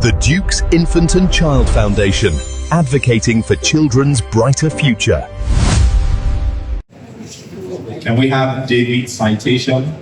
The Duke's Infant and Child Foundation, advocating for children's brighter future. Can we have David's citation?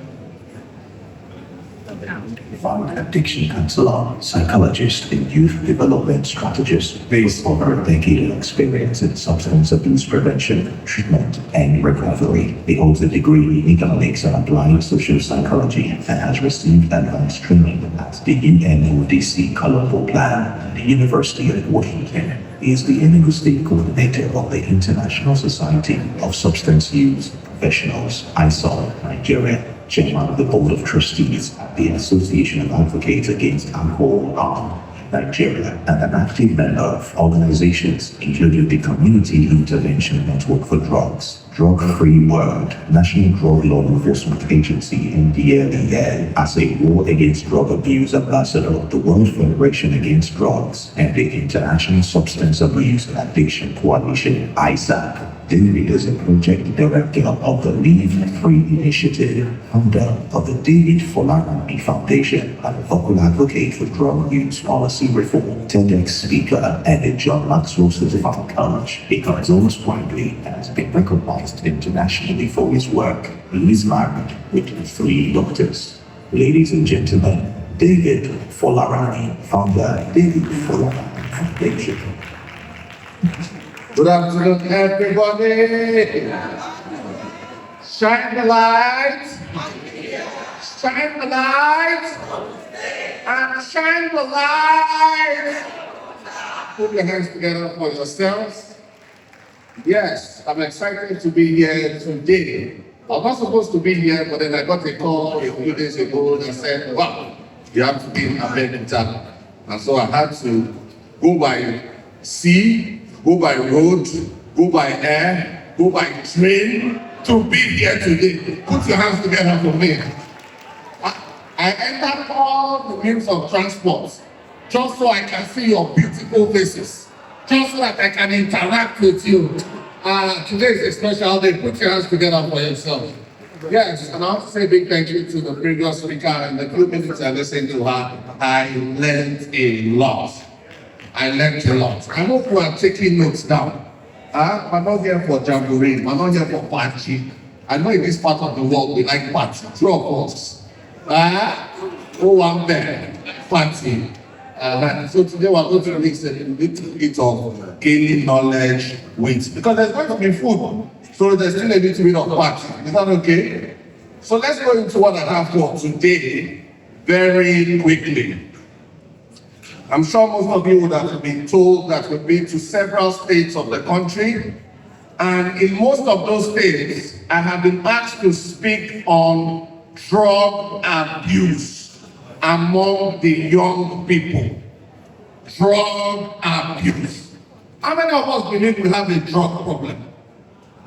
Addiction counselor, psychologist, and youth development strategist based on her decade of experience in substance abuse prevention, treatment, and recovery. He holds a degree in economics and applied social psychology and has received advanced training at the UNODC Colombo Plan and the University of Washington. He is the Enugu State Coordinator of the International Society of Substance Use Professionals, ISOL, Nigeria, Chairman of the Board of Trustees at the Association of Advocates Against Alcohol Harm, Nigeria, and an active member of organizations including the Community Intervention Network for Drugs, Drug Free World, National Drug Law Enforcement Agency, NDLEA, as a War Against Drug Abuse Ambassador of the World Federation Against Drugs, and the International Substance Abuse Addiction Coalition, ISAC. David is a project director of the Live Free Initiative, founder of the David Folaranmi Foundation, and a vocal advocate for drug use policy reform, TEDx speaker, and a John Maxwell certified coach. He comes almost widely and has been recognized internationally for his work. He is married with 3 daughters. Ladies and gentlemen, David Folaranmi, founder, David Folaranmi Foundation. Good afternoon, everybody. Shine the light. Shine the light. And shine the light. Put your hands together for yourselves. Yes, I'm excited to be here today. I was not supposed to be here, but then I got a call a few days ago that said, wow, you have to be in America. And so I had to go by sea, go by road, go by air, go by train to be here today. Put your hands together for me. I entered all the means of transport just so I can see your beautiful faces, just so that I can interact with you. Today is a special day. Put your hands together for yourself. Yes, and I want to say a big thank you to the previous speaker. In the few minutes I listened to her, I learned a lot. I learned a lot. I hope you are taking notes down. I'm not here for jamboree. I'm not here for party. I know in this part of the world we like party. Drop us. I'm there. Party. So today we're going to mix a little bit of gaining knowledge with, because there's going to be food. So there's still a little bit of party. Is that okay? So let's go into what I have for today very quickly. I'm sure most of you would have been told that we've been to several states of the country, and in most of those states, I have been asked to speak on drug abuse among the young people. Drug abuse. How many of us believe we have a drug problem?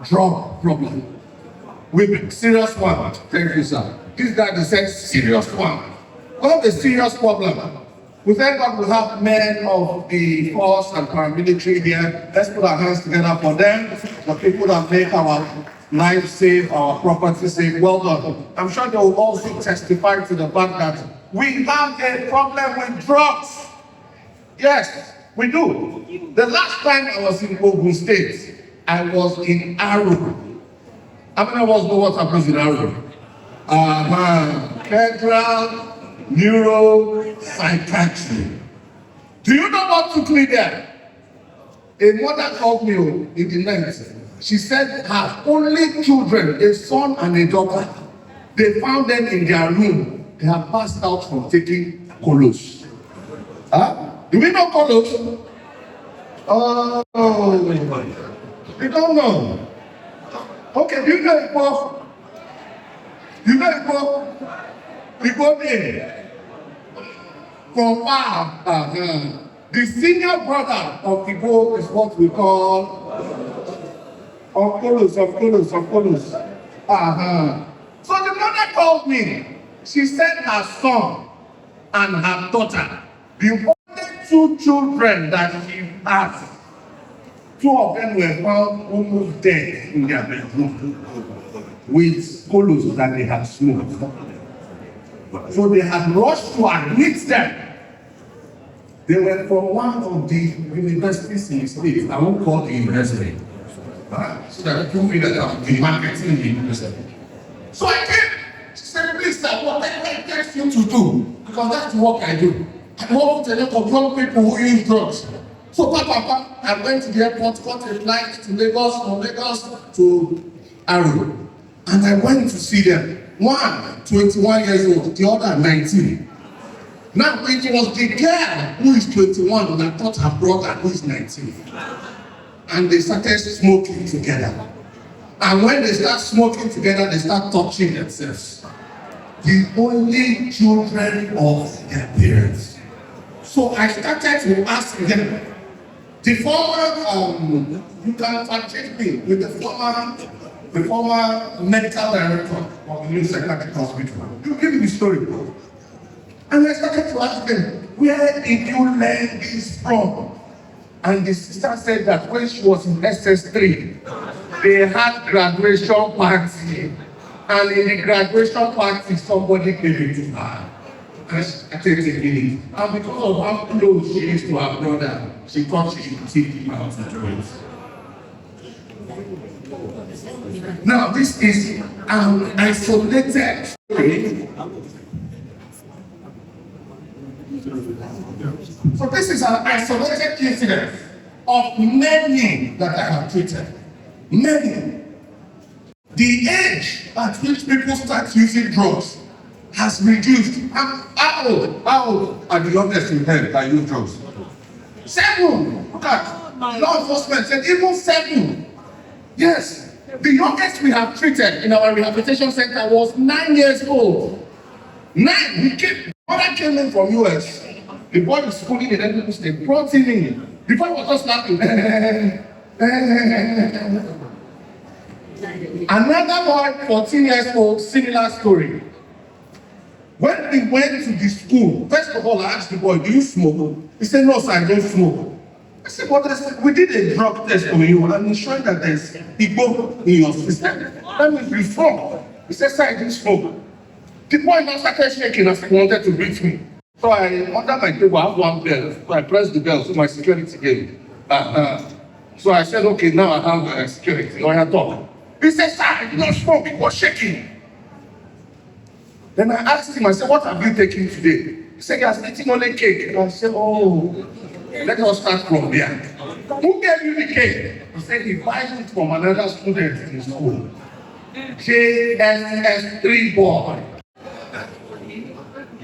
Drug problem. We've serious one. Thank you, sir. This guy said serious one. We have a serious problem. We thank God we have men of the force and paramilitary here. Let's put our hands together for them. The people that make our lives safe, our property safe. Well done. I'm sure they will also testify to the fact that we have a problem with drugs. Yes, we do. The last time I was in Ogun State, I was in Arrow. How many of us know what happens in Arrow? Federal neuropsychiatry. Do you know what took me there? A mother called me in the night. She said her only children, a son and a daughter, they found them in their room. They have passed out from taking colos. Do we know colos? Oh, you don't know. Okay, do you know Igbo? You know Igbo? Igbo name. From the senior brother of Igbo is what we call Unculus. So the mother called me. She said her son and her daughter, the only 2 children that she has, 2 of them were found almost dead in their bedroom with colos that they had smoked. So they had rushed to admit them. They were from one of the universities in the state. I won't call the university. So that people feel that I'm the marketing in the university. So I came. She said, please, sir, what I text you to do? Because that's the work I do. I work with a lot of young people who use drugs. So, Papa, I went to the airport, got a flight to Lagos, from Lagos to Arrow. And I went to see them. One, 21 years old, the other, 19. Now, it was the girl who is 21 and I thought her brother who is 19. And they started smoking together. And when they start smoking together, they start touching themselves. The only children of their parents. So I started to ask them, the former, you can check me with the former medical director of the new psychiatric hospital. You give me the story, bro. And I started to ask them, where did you learn this from? And the sister said that when she was in SS3, they had graduation party. And in the graduation party, somebody gave it to her. And she started taking it. And because of how close she is to her brother, she thought she should take him out to do it. Now, this is an isolated story. So this is an isolated incident of many that I have treated. Many. The age at which people start using drugs has reduced. How old are the youngest in here that use drugs? 7. Look at law enforcement said even 7. Yes. The youngest we have treated in our rehabilitation center was 9 years old. 9. Mother came in from US. The boy is schooling in Enugu State. Brought him in. The boy was just laughing. Another boy, 14 years old, similar story. When we went to the school, first of all, I asked the boy, do you smoke? He said, no, sir, I don't smoke. I said, but we did a drug test on you and it's showing that there's Igbo in your system. That means you smoke. He said, sir, I didn't smoke. The boy now started shaking as he wanted to beat me. So under my table, I have one bell. So I pressed the bell, so my security came. So I said, okay, now I have security. Or I talk. He said, sir, I did not smoke. He was shaking. Then I asked him, I said, what have you taken today? He said, he has eaten only cake. And I said, oh, let us start from there. Who gave you the cake? He said, he buys it from another student in school. JSS3 boy.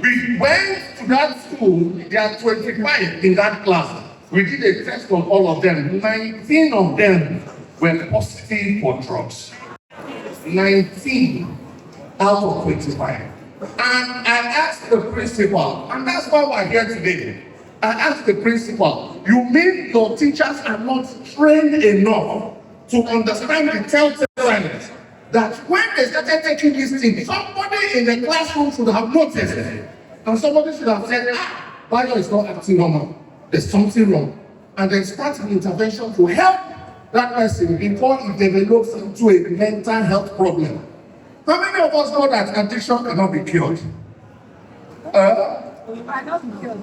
We went to that school, there are 25 in that class. We did a test on all of them. 19 of them were positive for drugs. 19 out of 25. And I asked the principal, and that's why we're here today. I asked the principal, you mean your teachers are not trained enough to understand the telltale signs that when they started taking this thing, somebody in the classroom should have noticed it. And somebody should have said, Bayo is not acting normal. There's something wrong. And then start an intervention to help that person before it develops into a mental health problem. How many of us know that addiction cannot be cured?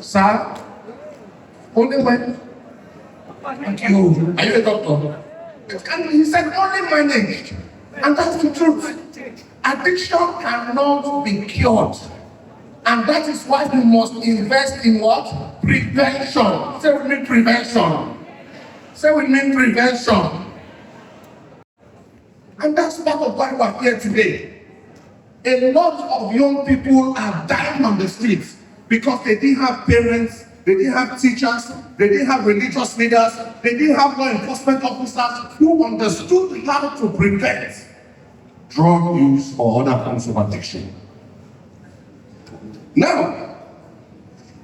Sir? Only when? Thank you. Are you a doctor? And he said only managed. And that's the truth. Addiction cannot be cured. And that is why we must invest in what? Prevention. Say with me prevention. Say with me prevention. And that's part of why we're here today. A lot of young people are dying on the streets because they didn't have parents, they didn't have teachers, they didn't have religious leaders, they didn't have law enforcement officers who understood how to prevent drug use or other forms of addiction. Now,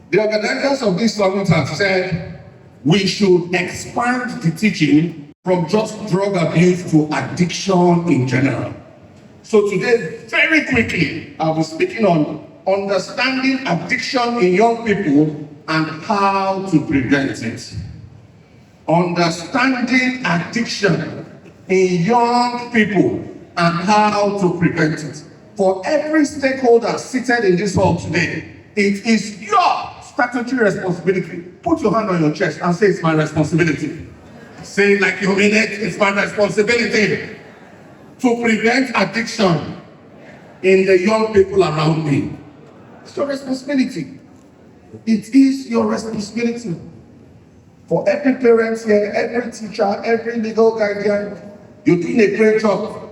the organizers of this summit have said we should expand the teaching from just drug abuse to addiction in general. So today, very quickly, I was speaking on understanding addiction in young people and how to prevent it. Understanding addiction in young people and how to prevent it. For every stakeholder seated in this hall today, it is your statutory responsibility. Put your hand on your chest and say, it's my responsibility. Say it like you mean it, it's my responsibility to prevent addiction in the young people around me. It's your responsibility. It is your responsibility. For every parent here, every teacher, every legal guardian, you're doing a great job.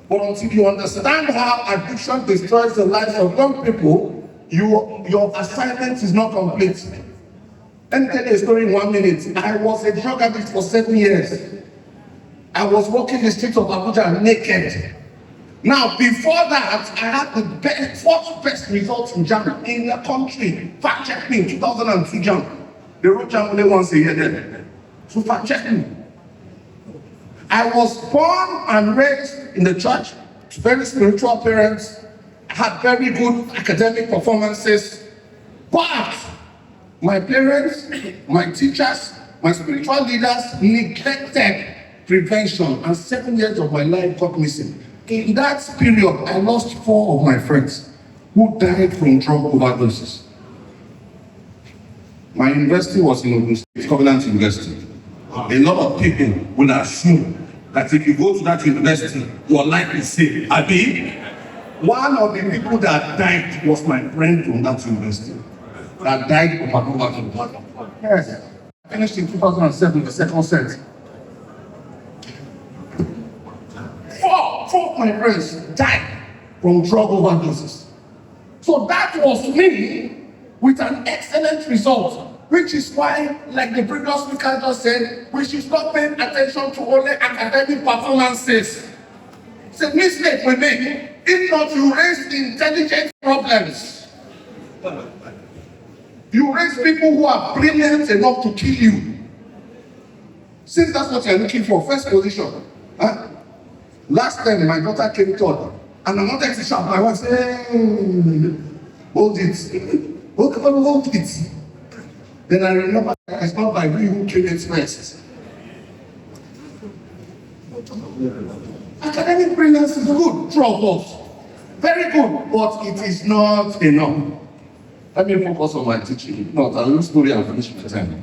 But until you understand how addiction destroys the lives of young people, your assignment is not complete. Let me tell you a story in 1 minute. I was a drug addict for 7 years. I was walking the streets of Abuja naked. Now, before that, I had the fourth best results in JAMB in the country. Fact check me in 2002 JAMB. They wrote JAMB only once a year then. So fact check me. I was born and raised in the church, very spiritual parents, had very good academic performances, but my parents, my teachers, my spiritual leaders neglected prevention, and 7 years of my life got missing. In that period, I lost 4 of my friends who died from drug overdoses. My university was in Ogun State, Covenant University. A lot of people will assume that if you go to that university, your life is safe. I mean, one of the people that died was my friend from that university. That died of an overdose. Yes. I finished in 2007, the second set. 4 of my friends died from drug overdoses. So that was me with an excellent result, which is why, like the previous speaker just said, we should stop paying attention to only academic performances. It's a mistake we make. If not, you raise intelligent problems. You raise people who are brilliant enough to kill you. Since that's what you're looking for, first position. Huh? Last time my daughter came third, and I wanted to shout. My wife said, hey, hold it. Hold it. Then I remember it's not by we who came in first. Academic brilliance is good, true of us. Very good, but it is not enough. Let me focus on my teaching. No, I'll use story and finish my time.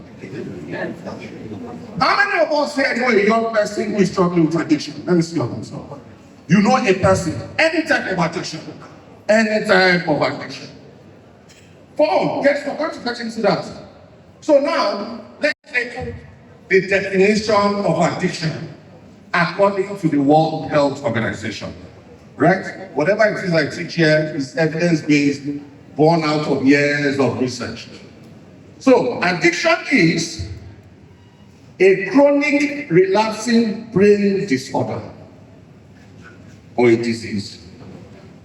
How many of us here know a young person who is struggling with addiction? Let me see your hands up. You know a person, any type of addiction. Any type of addiction. Yes, we're going to get into that. So now, let's take the definition of addiction according to the World Health Organization. Right? Whatever it is I teach here is evidence-based, born out of years of research. So, addiction is a chronic relapsing brain disorder or a disease.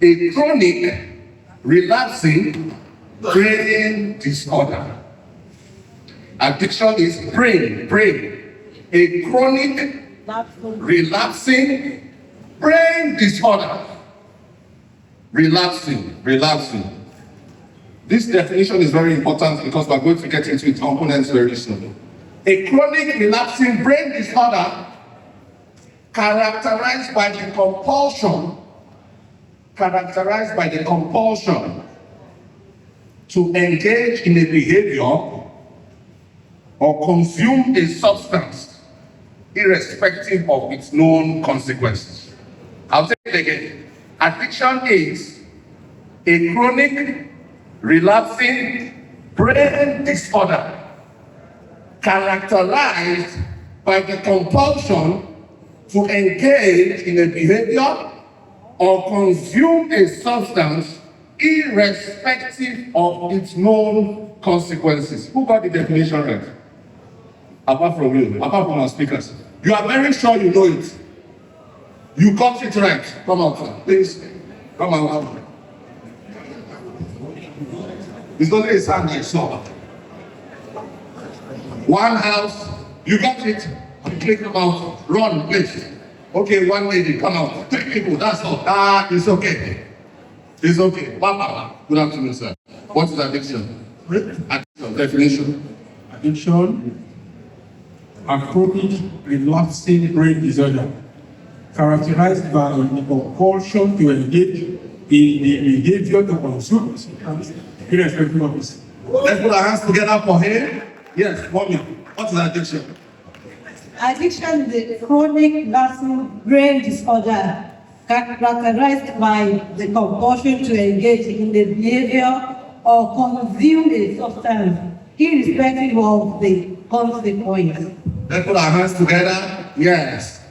A chronic relapsing brain disorder. Addiction is brain. A chronic relapsing brain disorder. Relapsing. This definition is very important because we're going to get into its components very soon. A chronic relapsing brain disorder characterized by the compulsion to engage in a behavior or consume a substance irrespective of its known consequences. I'll say it again. Addiction is a chronic relapsing brain disorder characterized by the compulsion to engage in a behavior or consume a substance irrespective of its known consequences. Who got the definition right? Apart from you, apart from our speakers. You are very sure you know it. You got it right. Come out, please. Come out. It's only a sound I saw. One house, you got it. Click them out. Run, please. Okay, one lady, come out. 3 people, that's all. It's okay. It's okay. Papa, good afternoon, sir. What is addiction? Addiction, definition. Addiction, a chronic relapsing brain disorder characterized by a compulsion to engage in the behavior to consume substance irrespective of its Let's put our hands together for him. Yes, mommy. What is addiction? Addiction is a chronic lasting brain disorder characterized by the compulsion to engage in the behavior or consume a substance, irrespective of the consequence. Let's put our hands together. Yes.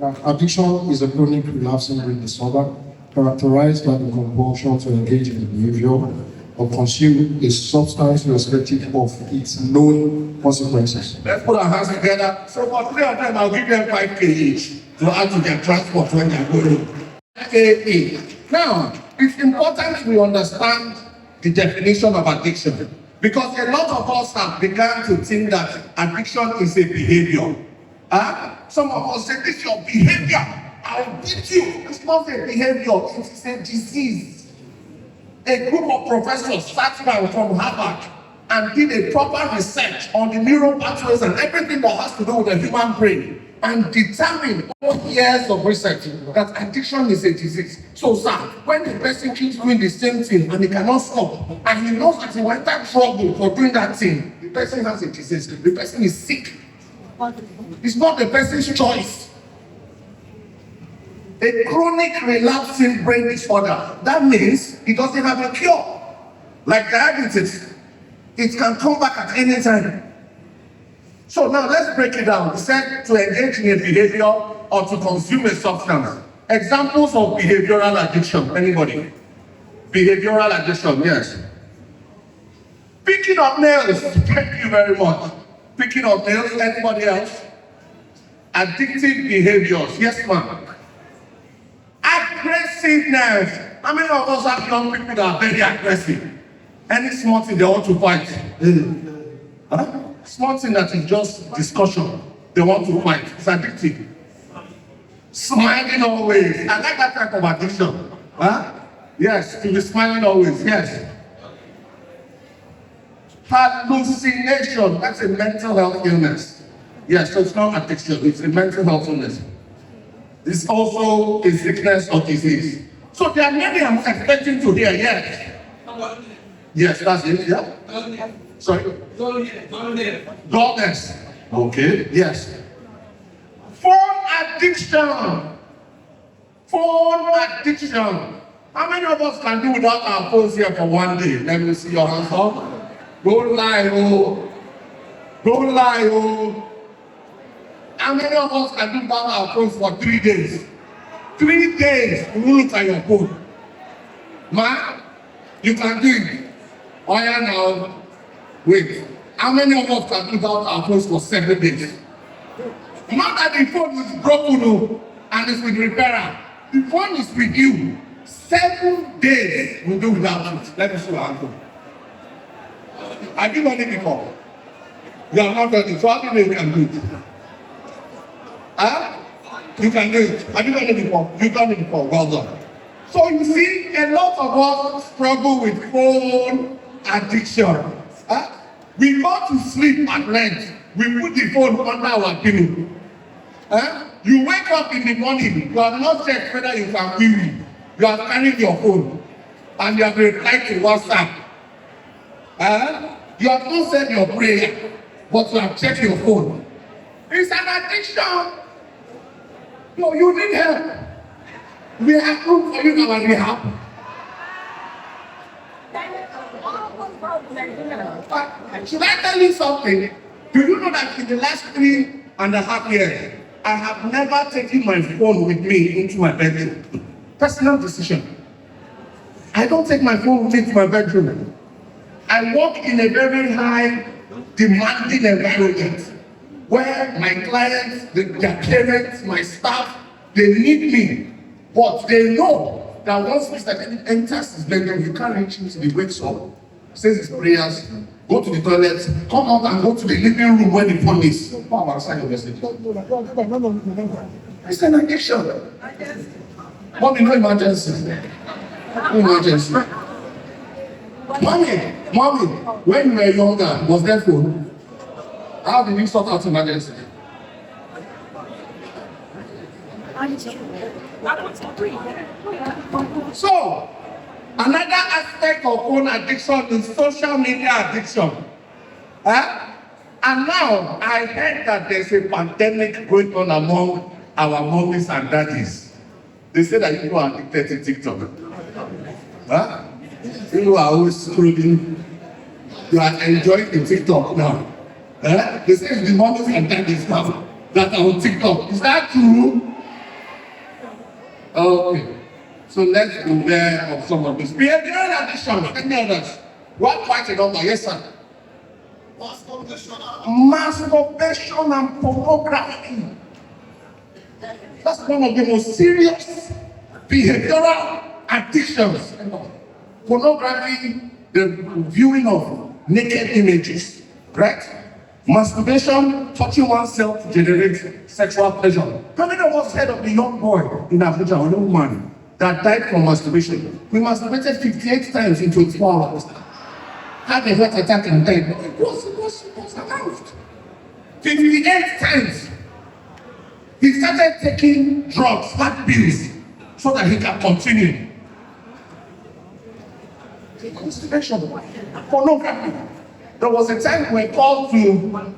Addiction is a chronic relapsing brain disorder characterized by the compulsion to engage in the behavior or consume a substance irrespective of its known consequences. Let's put our hands together. So for 3 of them, I'll give them 5K each to add to their transport when they're going. 5K each. Now, it's important we understand the definition of addiction, because a lot of us have begun to think that addiction is a behavior. Some of us say, this is your behavior. I'll beat you. It's not a behavior, it's a disease. A group of professors sat down from Harvard and did a proper research on the neural pathways and everything that has to do with the human brain, and determined over years of research that addiction is a disease. So, sir, when the person keeps doing the same thing and he cannot stop, and he knows that he will enter trouble for doing that thing, the person has a disease. The person is sick. It's not the person's choice. A chronic relapsing brain disorder. That means it doesn't have a cure. Like diabetes, it can come back at any time. So now let's break it down. We said to engage in a behavior or to consume a substance. Examples of behavioral addiction. Anybody? Behavioral addiction, yes. Picking up nails. Thank you very much. Picking up nails. Anybody else? Addictive behaviors. Yes, ma'am. Aggressiveness. How many of us have young people that are very aggressive? Any small thing they want to fight. Small thing that is just discussion, they want to fight. It's addictive. Smiling always. I like that type of addiction. Yes, to be smiling always. Yes. Hallucination. That's a mental health illness. Yes, so it's not addiction, it's a mental health illness. It's also a sickness or disease. So there are many I'm expecting to hear, yes. Yes, that's it, yeah. Sorry? Godness. Okay, yes. Phone addiction. Phone addiction. How many of us can do without our phones here for one day? Let me see your hands up. Don't lie, oh. Don't lie, oh. How many of us can do without our phones for 3 days? 3 days, you look at your phone. Man, you can do it. Oh yeah, now, wait. How many of us can do without our phones for 7 days? Not that the phone is broken and it's with repairer. The phone is with you. 7 days we do without it. Let me see your hand. Have you done it before? You have not done it, so how do you can do it? You can do it. Have you done it before? You've done it before. Well done. So you see, a lot of us struggle with phone addiction. We go to sleep at night. We put the phone under our pillow. You wake up in the morning. You have not checked whether you can wee. You are carrying your phone, and you have replied to WhatsApp. You have not said your prayer, but you have checked your phone. It's an addiction. No, you need help. We have room for you now and we have. Should I tell you something? Do you know that in the last 3.5 years, I have never taken my phone with me into my bedroom? Personal decision. I don't take my phone with me to my bedroom. I work in a very high, demanding environment, where my clients, their parents, my staff, they need me. But they know that once Mr. enters his bedroom, you can't reach him till he wakes up, says his prayers, go to the toilet, come out and go to the living room where the phone is. Come outside your message. It's an addiction. Mommy, no emergency. No emergency. Mommy, when you were younger, was there phone? How did you sort out emergency? So, Another aspect of phone addiction is social media addiction. And now I heard that there's a pandemic going on among our mommies and daddies. They say that people are addicted to TikTok. People are always scrolling. You are enjoying the TikTok now. They say it's the mommies and daddies now that are on TikTok. Is that true? Okay. So let's be aware of some of this. Behavioral addiction. Any others? What quite a number? Yes, sir. Masturbation and pornography. That's one of the most serious behavioral addictions. Pornography, the viewing of naked images, right? Masturbation, touching oneself to generate sexual pleasure. How many of us heard of the young boy in Abuja, or young man, that died from masturbation? We masturbated 58 times in 24 hours. Had a heart attack and died. It was announced. 58 times. He started taking drugs, heart pills, so that he can continue. Masturbation, pornography. There was a time we called to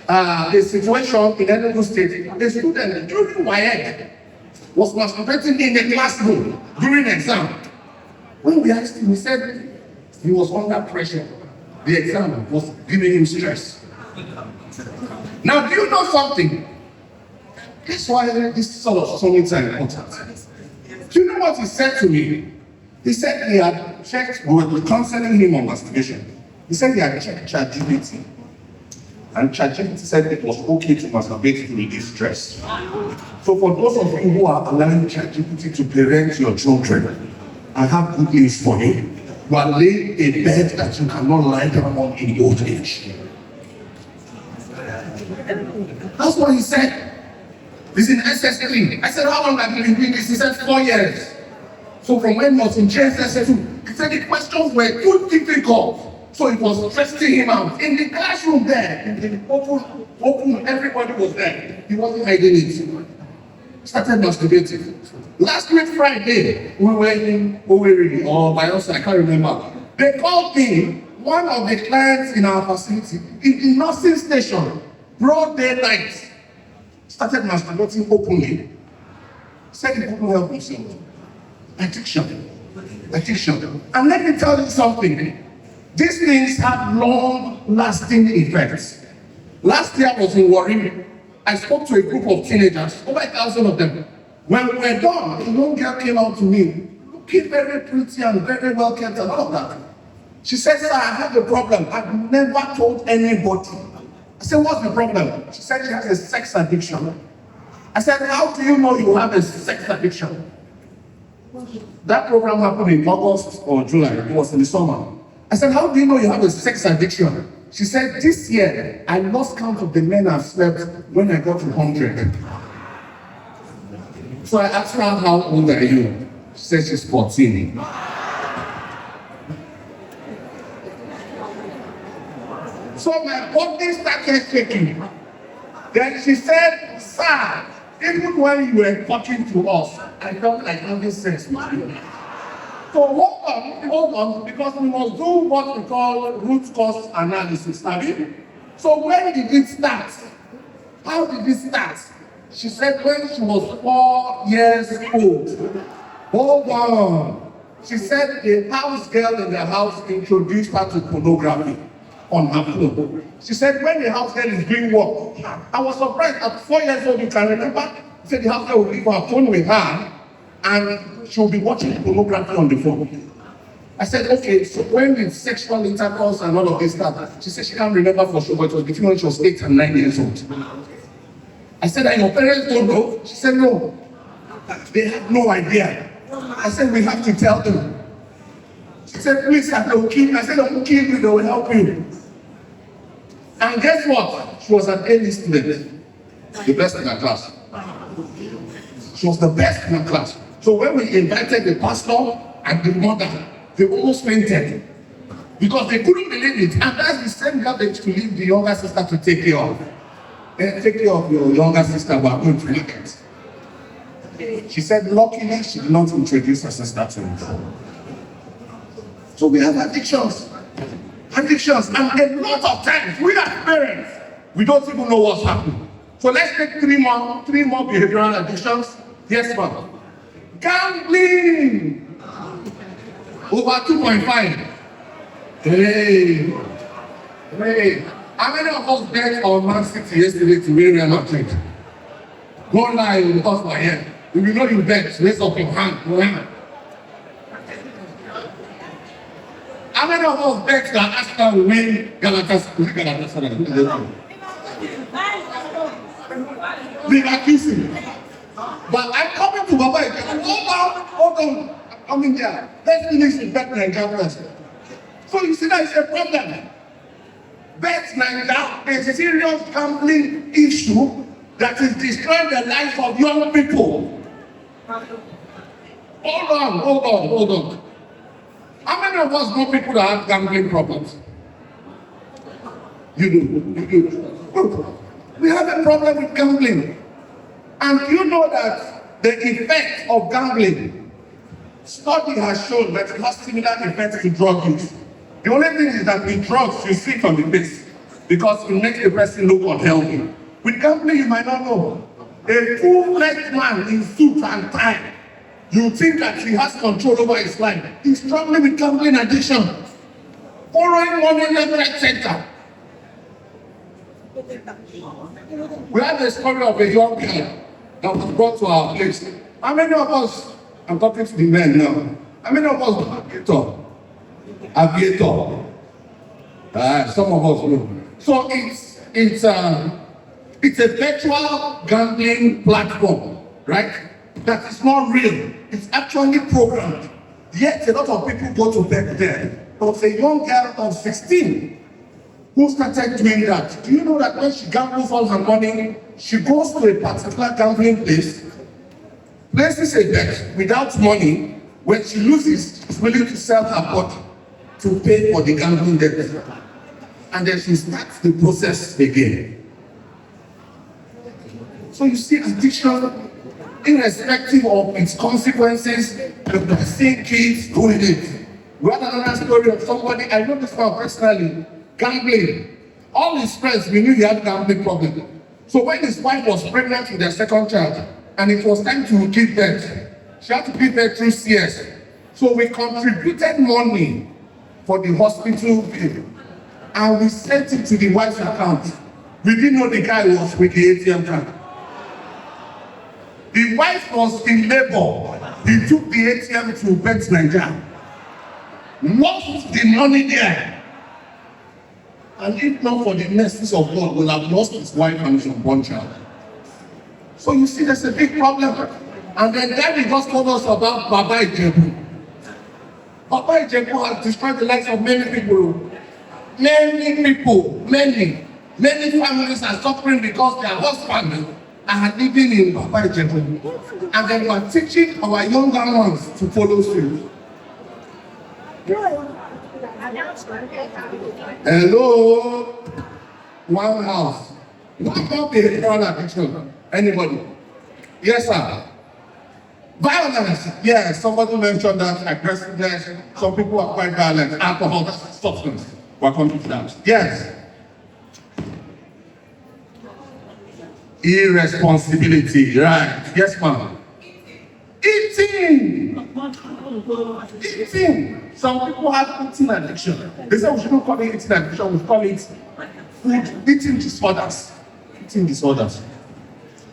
a situation in Enugu State. A student during WAEC was masturbating in the classroom during exam. When we asked him, he said he was under pressure. The exam was giving him stress. Now, do you know something? That's why this sort of something is important. Do you know what he said to me? He said he had checked, we were counseling him on masturbation. He said he had checked ChatGPT. And ChatGPT said it was okay to masturbate to reduce stress. So for those of you who are allowing ChatGPT to parent your children, I have good news for you. You are laying a bed that you cannot lie down on in old age. That's what he said. He's in SS3. I said, how long have you been doing this? He said, 4 years. So from when he was in SS2, he said the questions were too difficult. So it was stressing him out. In the classroom there, in the open, everybody was there. He wasn't hiding it. Started masturbating. Last week Friday, we were in Owerri or Bayelsa, I can't remember. They called me, one of the clients in our facility, in the nursing station, broad daylight, started masturbating openly. Said he couldn't help himself. Addiction. And let me tell you something. These things have long-lasting effects. Last year I was in Warri. I spoke to a group of teenagers, over 1,000 of them. When we were done, a young girl came out to me, looking very pretty and very well kept and all of that. She said, sir, I have a problem. I've never told anybody. I said, what's the problem? She said she has a sex addiction. I said, how do you know you have a sex addiction? That program happened in August or July. It was in the summer. I said, how do you know you have a sex addiction? She said, this year, I lost count of the men I've slept when I got to 100. So I asked her, how old are you? She said she's 14. So my body started shaking. Then she said, sir, even when you were talking to us, I felt like having sex with you. So hold on, because we must do what we call root cause analysis. So when did it start? How did it start? She said when she was 4 years old. Hold on. She said a house girl in the house introduced her to pornography on her phone. She said when the house girl is doing work, I was surprised at 4 years old, you can remember, she said the house girl will leave her phone with her and she'll be watching pornography on the phone. I said, okay, so when did sexual intercourse and all of this start? She said she can't remember for sure, but it was between when she was 8 and 9 years old. I said, and your parents don't know? She said, no. They have no idea. I said, we have to tell them. She said, please, I will kill you. I said, I will kill you, they will help you. And guess what? She was an A student, the best in her class. She was the best in her class. So when we invited the pastor and the mother, they almost fainted because they couldn't believe it. And that's the same girl that you leave the younger sister to take care of. And take care of your younger sister, we are going to look at. She said, luckily, she did not introduce her sister to me. So we have addictions. Addictions. And a lot of times, we as parents, we don't even know what's happening. So let's take three more behavioral addictions. Yes, ma'am. Gambling. Over 2.5. Hey. How many of us bet on Man City yesterday to win Real Madrid? Don't lie with us for here. If you know you bet, raise up your hand. Go ahead. How many of us bet that Arsenal will win Galatasaray? They are accusing. But I'm coming to Baba again. Hold on. I'm coming there. Let's finish with Bet Nigeria first. So you see that is a problem. Bet Nigeria is a serious gambling issue that is destroying the lives of young people. Hold on. How many of us know people that have gambling problems? You do. We have a problem with gambling. And you know that the effect of gambling, study has shown that it has similar effects to drug use. The only thing is that with drugs, you see it on the face because it makes the person look unhealthy. With gambling, you might not know. A full-fledged man in suit and tie, you think that he has control over his life. He's struggling with gambling addiction, borrowing money left, right, center. We have a story of a young girl that was brought to our place. How many of us, I'm talking to the men now, how many of us are aviator? Some of us know. So it's a virtual gambling platform, right? That is not real. It's actually programmed. Yet a lot of people go to bed there. There was a young girl of 16 who started doing that. Do you know that when she gambles all her money, she goes to a particular gambling place, places a bet without money. When she loses, she's willing to sell her body to pay for the gambling debt. And then she starts the process again. So you see addiction, irrespective of its consequences, the same kids doing it. We had another story of somebody, I know this one personally, gambling. All his friends, we knew he had gambling problem. So when his wife was pregnant with their second child, and it was time to give birth, she had to give birth through CS. So we contributed money for the hospital bill, and we sent it to the wife's account. We didn't know the guy was with the ATM card. The wife was in labor. He took the ATM to Bet Nigeria. Lost the money there. And if not for the mercies of God, will have lost his wife and his unborn child. So you see, there's a big problem. And then Daddy just told us about Baba Ijebu. Baba Ijebu has destroyed the lives of many people. Many families are suffering because their husbands are living in Baba Ijebu. And then we are teaching our younger ones to follow suit. Hello, one house. What about behavioral addiction? Anybody? Yes, sir. Violence. Yes, somebody mentioned that aggressiveness. Some people are quite violent. Alcohol, substance. We're coming to that. Yes. Irresponsibility. Right. Yes, ma'am. Eating. Some people have eating addiction. They say we shouldn't call it eating addiction, we call it food eating disorders.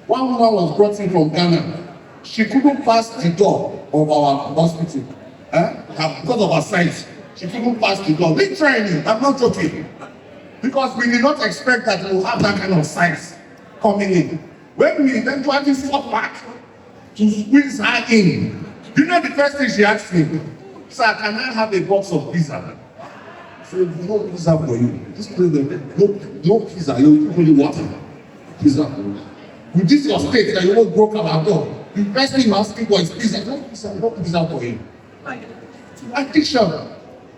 One woman was brought in from Ghana. She couldn't pass the door of our hospital. Because of her size. She couldn't pass the door. Big training, I'm not joking. Because we did not expect that we will have that kind of size coming in. When we eventually fought back to squeeze her in, you know the first thing she asked me? Sir, can I have a box of pizza? I said, no pizza for you. This place, no pizza, you only water. Pizza for you. With this your state that you almost broke our door. The first thing you ask for is pizza. No pizza for you. Addiction.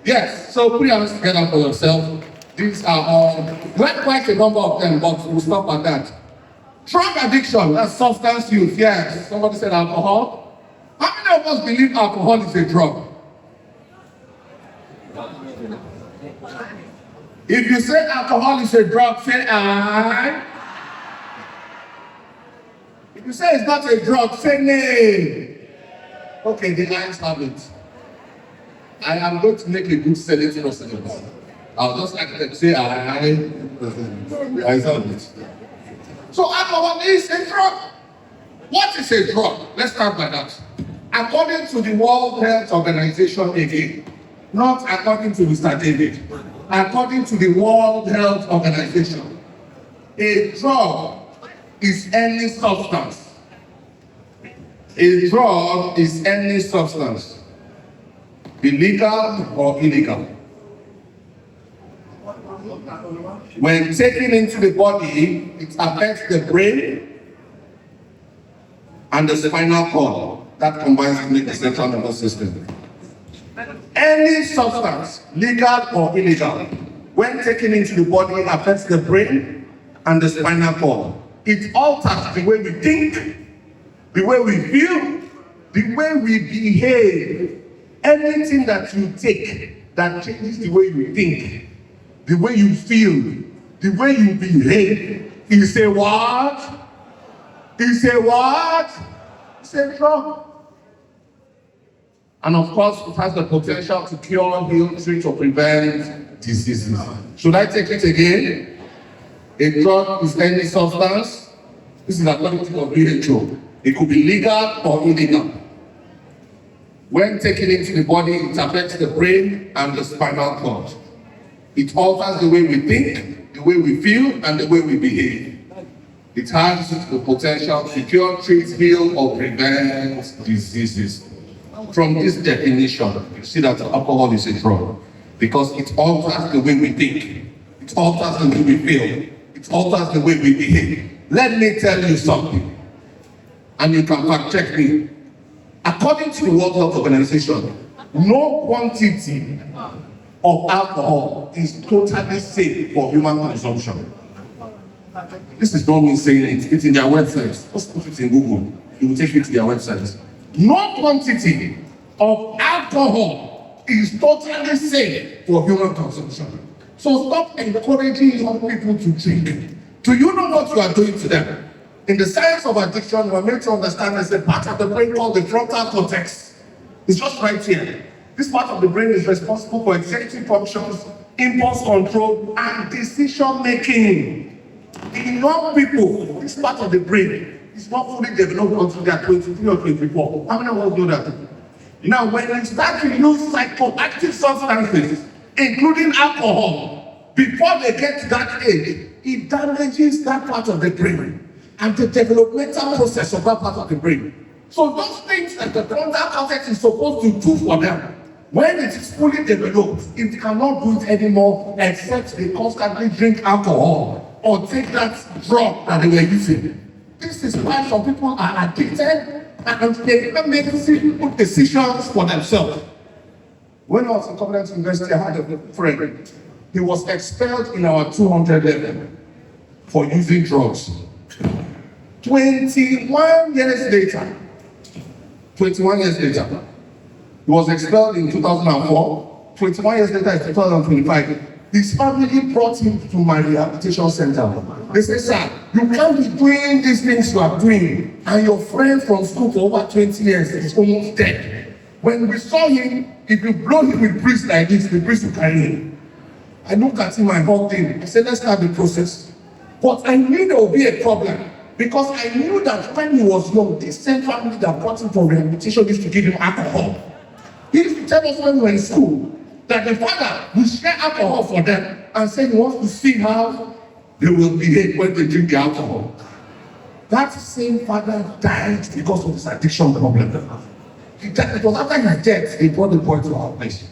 Yes, so put your hands together for yourself. These are all, we have quite a number of them, but we'll stop at that. Drug addiction, that's substance use. Yes, somebody said alcohol. How many of us believe alcohol is a drug? If you say alcohol is a drug, say I. If you say it's not a drug, say nay. Okay, the lines have it. I am going to make a good selling process. I'll just like them say I sound it. So alcohol is a drug. What is a drug? Let's start by that. According to the World Health Organization again, not according to Mr. David, according to the World Health Organization, a drug is any substance. A drug is any substance, illegal or illegal. When taken into the body, it affects the brain and the spinal cord that combines to make the central nervous system. Any substance, legal or illegal, when taken into the body, affects the brain and the spinal cord. It alters the way we think, the way we feel, the way we behave. Anything that you take that changes the way you think, the way you feel, the way you behave, is a what? Is a what? It's a drug. And of course, it has the potential to cure, heal, treat, or prevent diseases. Should I take it again? A drug is any substance. This is according to WHO. It could be legal or illegal. When taken into the body, it affects the brain and the spinal cord. It alters the way we think, the way we feel, and the way we behave. It has the potential to cure, treat, heal, or prevent diseases. From this definition, you see that alcohol is a drug because it alters the way we think, it alters the way we feel, it alters the way we behave. Let me tell you something, and you can fact check me. According to the World Health Organization, no quantity of alcohol is totally safe for human consumption. This is not me saying it, it's in their website. Just put it in Google, it will take you to their website. No quantity of alcohol is totally safe for human consumption. So stop encouraging young people to drink. Do you know what you are doing to them? In the science of addiction, we are made to understand there's a part of the brain called the frontal cortex. It's just right here. This part of the brain is responsible for executive functions, impulse control, and decision making. In young people, this part of the brain is not fully developed until they are 23 or 24. How many of us know that? Now, when you start to use psychoactive substances, including alcohol, before they get to that age, it damages that part of the brain and the developmental process of that part of the brain. So those things that the frontal cortex is supposed to do for them, when it is fully developed, it cannot do it anymore except they constantly drink alcohol or take that drug that they were using. This is why some people are addicted and they can't make simple decisions for themselves. When I was in Covenant University, I had a friend. He was expelled in our 200 level for using drugs. 21 years later, he was expelled in 2004. 21 years later, in 2025, his family brought him to my rehabilitation center. They said, sir, you can't be doing these things you are doing, and your friend from school for over 20 years is almost dead. When we saw him, if you blow him with breeze like this, the breeze will carry him. I looked at him and hugged him. I said, let's start the process. But I knew there would be a problem because I knew that when he was young, the same family that brought him for rehabilitation used to give him alcohol. He used to tell us when we were in school that the father will share alcohol for them and say he wants to see how they will behave when they drink the alcohol. That same father died because of this addiction problem. It was after his death, he brought the boy to our place.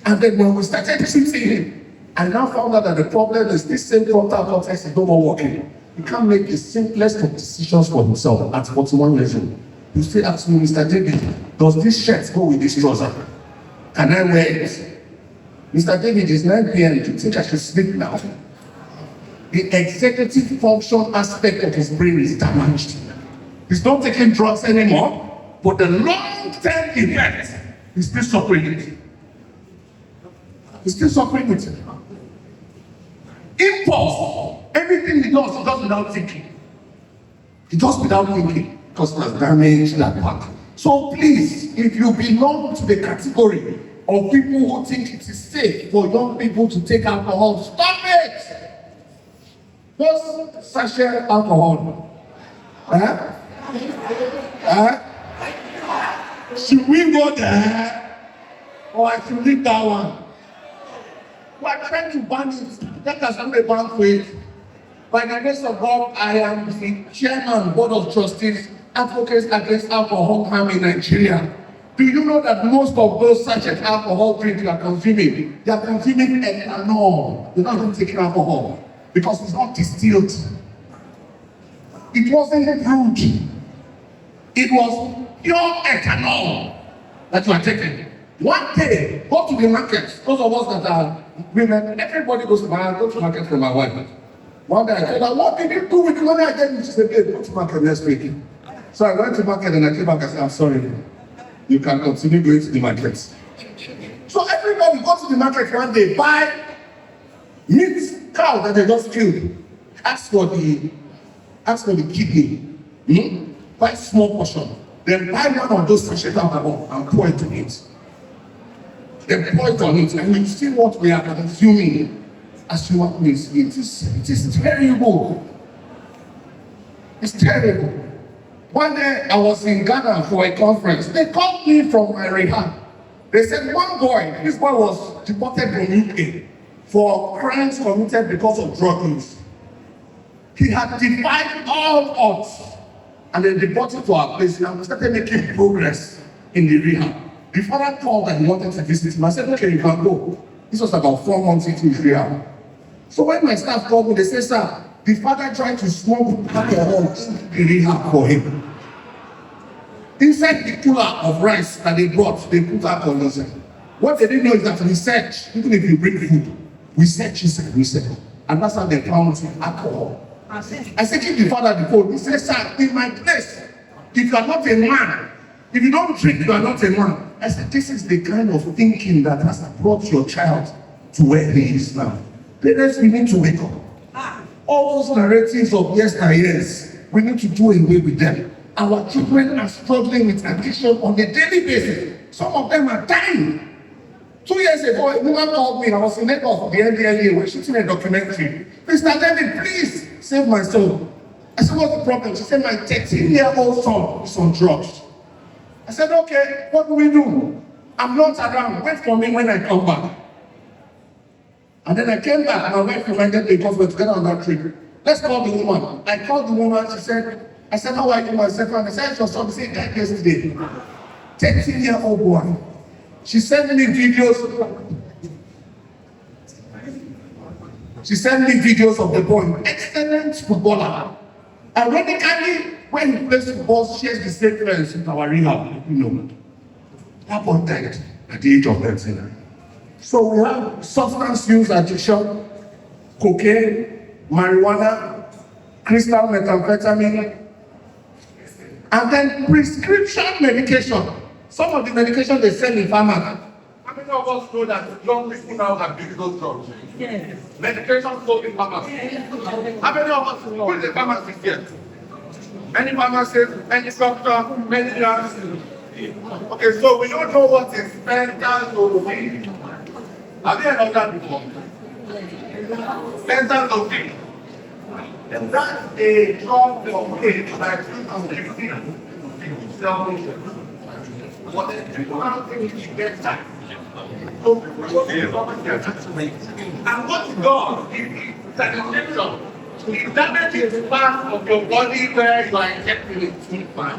And then when we started treating him, I now found out that the problem is this same frontal cortex is no more working. He can't make the simplest of decisions for himself at 41 years old. You still ask me, Mr. David, does this shirt go with this trouser? Can I wear it? Mr. David, it's 9 p.m. Do you think I should sleep now? The executive function aspect of his brain is damaged. He's not taking drugs anymore, but the long-term effect is still suffering it. He's still suffering with it. Impulse. Everything he does without thinking. He does without thinking because he has damaged that part. So please, if you belong to the category of people who think it is safe for young people to take alcohol, stop it! Just sachet alcohol. Should we go there? Or I should leave that one? We are trying to ban it. That has not been banned for it. By the grace of God, I am the chairman, board of trustees, advocates against alcohol harm in Nigeria. Do you know that most of those sachet alcohol drinks you are consuming, they are consuming ethanol. They're not even taking alcohol because it's not distilled. It wasn't brewed. It was pure ethanol that you are taking. One day, go to the market. Those of us that are women, everybody goes to market. I go to market for my wife. One day I told her, what did you do with the money I gave you? She said, babe, go to market next week. So I went to market and I came back and said, I'm sorry. You can continue going to the market. So everybody goes to the market one day, buy meat, cow that they just killed. Ask for the kidney. Buy small portion. Then buy one of those sachet alcohol and pour it on it. Then pour it on it, and you see what we are consuming as human beings. It is terrible. It's terrible. One day I was in Ghana for a conference. They called me from my rehab. They said one boy, this boy was deported from UK for crimes committed because of drug use. He had defied all odds. And they deported to our place and we started making progress in the rehab. The father called and he wanted to visit him. I said, okay, you can go. This was about 4 months into his rehab. So when my staff called me, they said, sir, the father tried to smuggle alcohol into the rehab for him. Inside the cooler of rice that they brought, they put alcohol inside. What they didn't know is that we search, even if you bring food, we search inside, we search. And that's how they found alcohol. I said, give the father the phone. He said, sir, in my place, if you are not a man, if you don't drink, you are not a man. I said, this is the kind of thinking that has brought your child to where he is now. Parents, we need to wake up. All those narratives of yesteryears, we need to do away with them. Our children are struggling with addiction on a daily basis. Some of them are dying. 2 years ago, a woman called me and I was in Lagos for the NDLA. We're shooting a documentary. Mr. David, please save my son. I said, what's the problem? She said, my 13-year-old son is on drugs. I said, okay, what do we do? I'm not around. Wait for me when I come back. And then I came back and my wife reminded me because we're together on that trip. Let's call the woman. I called the woman. She said, I said, how are you, myself? And I said, your son said that yesterday. 13-year-old boy. She sent me videos. She sent me videos of the boy, excellent footballer. Ironically, when he plays football, shares the same friends with our rehab. You know, that boy died at the age of 13. So we have substance use addiction, cocaine, marijuana, crystal methamphetamine, and then prescription medication. Some of the medication they sell in pharmacy. How many of us know that young people now abuse those drugs? Yes. Medication sold in pharmacy. How many of us know the pharmacy here? Many pharmacists, many doctors, many drugs. Okay, so we don't know what is fentanyl. Have you heard of that before? Fentanyl. And that's a drug for kids like 250. What is people are thinking you get that? And what God is sanitation. It damages part of your body where you are injecting it too far.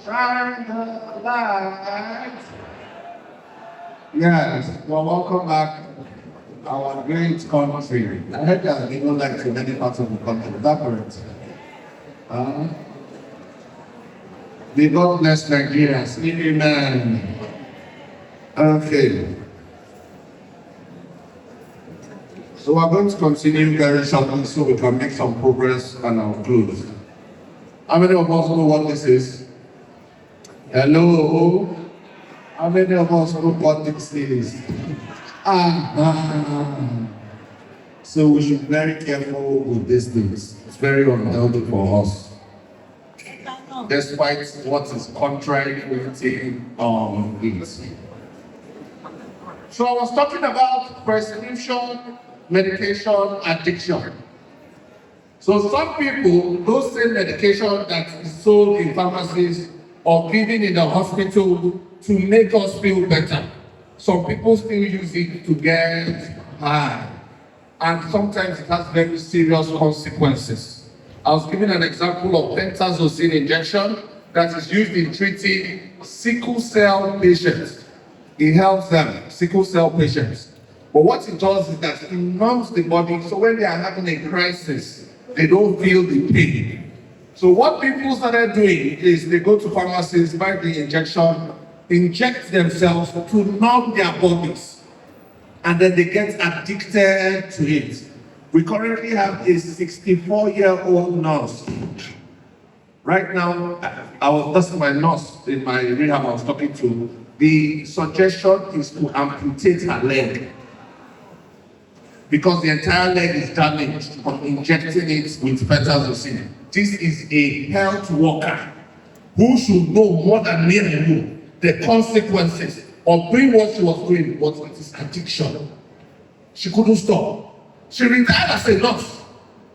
Shine the light. Yes, well, welcome back to our great country. I heard that they don't like to many parts of the country. Is that correct? May God bless Nigerians. Amen. Okay. So we're going to continue very shortly so we can make some progress on our close. How many of us know what this is? Hello? How many of us know what this is? So we should be very careful with these things. It's very unhealthy for us. Despite what is contrary to it. So I was talking about prescription, medication, addiction. So some people, those same medication that is sold in pharmacies or given in the hospital to make us feel better. Some people still use it to get high. And sometimes it has very serious consequences. I was giving an example of pentazocine injection that is used in treating sickle cell patients. It helps them, sickle cell patients. But what it does is that it numbs the body, so when they are having a crisis, they don't feel the pain. So what people started doing is they go to pharmacies, buy the injection, inject themselves to numb their bodies, and then they get addicted to it. We currently have a 64-year-old nurse. Right now, that's my nurse in my rehab I was talking to. The suggestion is to amputate her leg because the entire leg is damaged from injecting it with pentazocine. This is a health worker who should know more than me and you the consequences of doing what she was doing, but it is addiction. She couldn't stop. She retired as a nurse.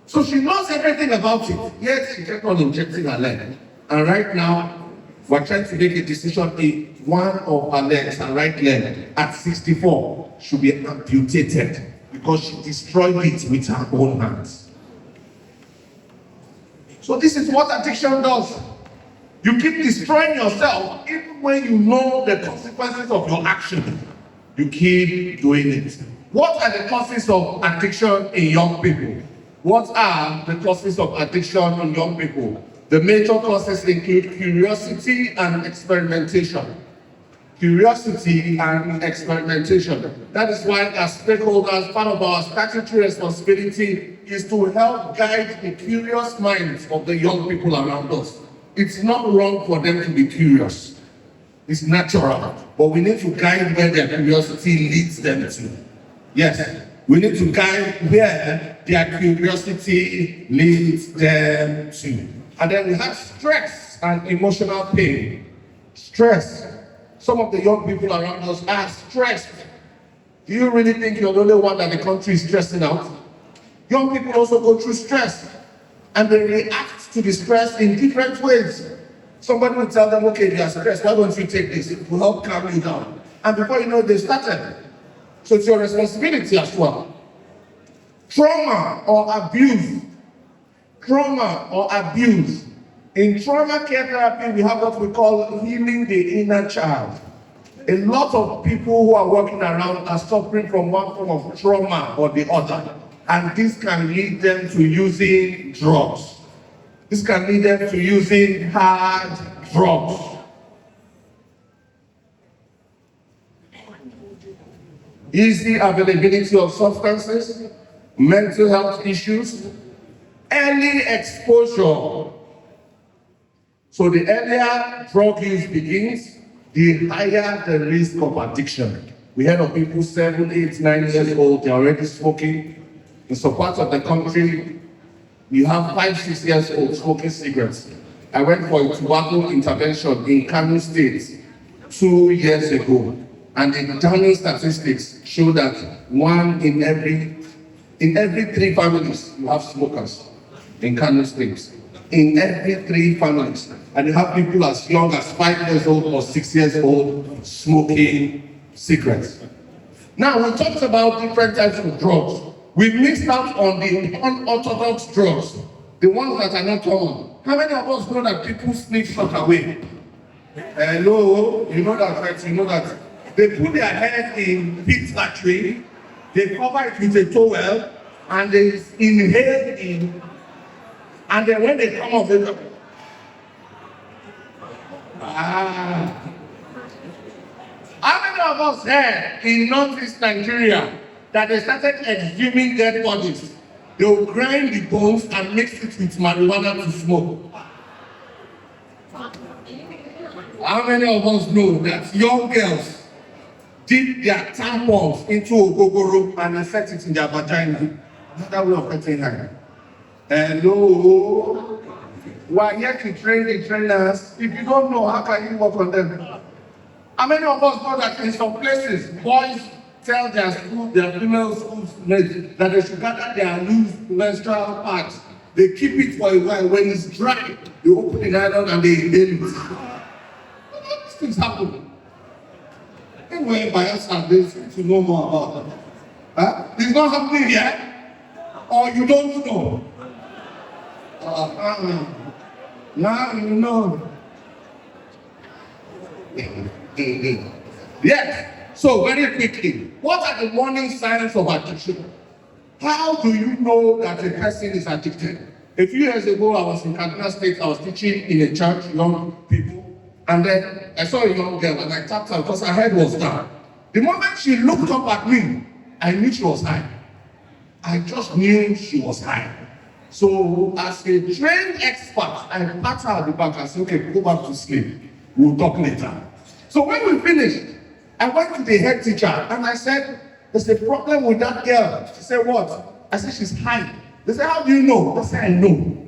So she knows everything about it, yet she kept on injecting her leg. And right now, we're trying to make a decision if one of her legs, her right leg, at 64, should be amputated because she destroyed it with her own hands. So this is what addiction does. You keep destroying yourself even when you know the consequences of your action. You keep doing it. What are the causes of addiction in young people? What are the causes of addiction in young people? The major causes include curiosity and experimentation. Curiosity and experimentation. That is why as stakeholders, part of our statutory responsibility is to help guide the curious minds of the young people around us. It's not wrong for them to be curious. It's natural. But we need to guide where their curiosity leads them to. Yes, we need to guide where their curiosity leads them to. And then we have stress and emotional pain. Stress. Some of the young people around us are stressed. Do you really think you're the only one that the country is stressing out? Young people also go through stress. And they react to the stress in different ways. Somebody will tell them, okay, they are stressed, why don't you take this? It will help calm you down. And before you know it, they started. So it's your responsibility as well. Trauma or abuse. Trauma or abuse. In trauma care therapy, we have what we call healing the inner child. A lot of people who are walking around are suffering from one form of trauma or the other. And this can lead them to using drugs. This can lead them to using hard drugs. Easy availability of substances, mental health issues, early exposure. So the earlier drug use begins, the higher the risk of addiction. We heard of people 7, 8, 9 years old, they're already smoking. In some parts of the country, you have 5, 6 years old smoking cigarettes. I went for a tobacco intervention in Kano State 2 years ago. And the damning statistics show that 1 in every 3 families, you have smokers in Kano State. In every 3 families. And you have people as young as 5 years old or 6 years old smoking cigarettes. Now, we talked about different types of drugs. We missed out on the unorthodox drugs, the ones that are not common. How many of us know that people sneak stuff away? Hello, you know that, right? You know that they put their head in pit latrine, they cover it with a towel, and they inhale in, and then when they come off, they go, How many of us here in Northeast Nigeria that they started exhuming dead bodies. They will grind the bones and mix it with marijuana to smoke. How many of us know that young girls dip their tampons into ogogoro and insert it in their vagina? Another way of getting her. Hello? We are here to train the trainers. If you don't know, how can you work on them? How many of us know that in some places, boys tell their female schoolmates that they should gather their loose menstrual pads. They keep it for a while. When it's dry, they open the nylon and they inhale it. These things happen. Anyway, by us and this to know more about them. Huh? It's not happening here, or you don't know. Now you know. Yes. So very quickly, what are the warning signs of addiction? How do you know that a person is addicted? A few years ago, I was in Kaduna State. I was teaching in a church, young people, and then I saw a young girl and I tapped her because her head was down. The moment she looked up at me, I knew she was high. I just knew she was high. So as a trained expert, I pat her at the back and said, okay, go back to sleep. We'll talk later. So when we finished, I went to the head teacher and I said, there's a problem with that girl. She said, what? I said, she's high. They said, how do you know? I said, I know.